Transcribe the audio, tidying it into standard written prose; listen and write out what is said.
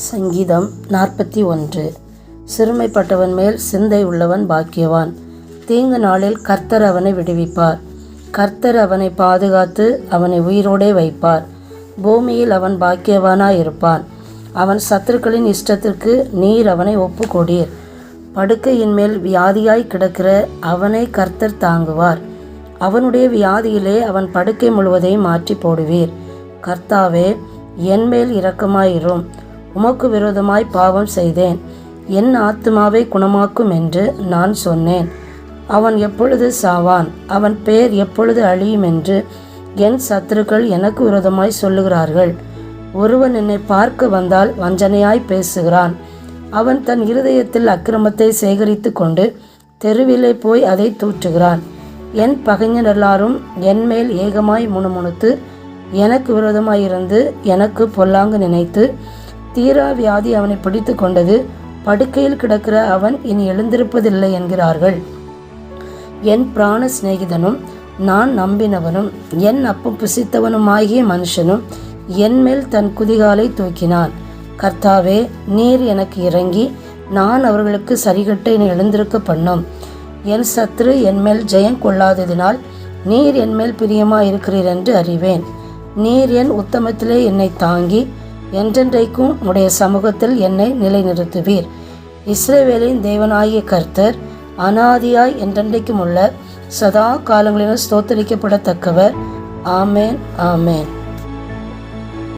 சங்கீதம் 41. சிறுமைப்பட்டவன் மேல் சிந்தை உள்ளவன் பாக்கியவான். தீங்கு நாளில் கர்த்தர் அவனை விடுவிப்பார். கர்த்தர் அவனை பாதுகாத்து அவனை உயிரோடே வைப்பார். பூமியில் அவன் பாக்கியவானாயிருப்பான். அவன் சத்துருக்களின் இஷ்டத்திற்கு நீர் அவனை ஒப்புக்கொடீர். படுக்கையின் மேல் வியாதியாய் கிடக்கிற அவனை கர்த்தர் தாங்குவார். அவனுடைய வியாதியிலே அவன் படுக்கை முழுவதையும் மாற்றி போடுவீர். கர்த்தாவே, என்மேல் இரக்கமாயிரும். உமக்கு விரோதமாய் பாவம் செய்தேன். என் ஆத்துமாவை குணமாக்கும் என்று நான் சொன்னேன். அவன் எப்பொழுது சாவான்? அவன் பேர் எப்பொழுது அழியும் என்று என் சத்துருக்கள் எனக்கு விரோதமாய் சொல்லுகிறார்கள். ஒருவன் என்னை பார்க்க வந்தால் வஞ்சனையாய் பேசுகிறான். அவன் தன் இருதயத்தில் அக்கிரமத்தை சேகரித்து கொண்டு தெருவிலே போய் அதை தூற்றுகிறான். என் பகைஞர் எல்லாரும் என்மேல் ஏகமாய் முணுமுணுத்து எனக்கு விரோதமாயிருந்து எனக்கு பொல்லாங்கு நினைத்து, தீரா வியாதி அவனை பிடித்து கொண்டது, படுக்கையில் கிடக்கிற அவன் இனி எழுந்திருப்பதில்லை என்கிறார்கள். என் பிராண சிநேகிதனும் நான் நம்பினவனும் என் அப்பம் புசித்தவனுமாகிய மனுஷனும் என்மேல் தன் குதிகாலை தூக்கினான். கர்த்தாவே, நீர் எனக்கு இறங்கி நான் அவர்களுக்கு சரிகட்ட என்னை எழுந்திருக்க பண்ணும். என் சத்துரு என்மேல் ஜெயம் கொள்ளாததினால் நீர் என்மேல் பிரியமாயிருக்கிறீர் என்று அறிவேன். நீர் என் உத்தமத்திலே என்னை தாங்கி என்றென்றைக்கும் உடைய சமூகத்தில் என்னை நிலைநிறுத்துவீர். இஸ்ரவேலின் தேவனாகிய கர்த்தர் அநாதியாய் என்றென்றைக்கும் உள்ள சதா காலங்களிலும் ஸ்தோத்தரிக்கப்படத்தக்கவர். ஆமேன், ஆமேன்.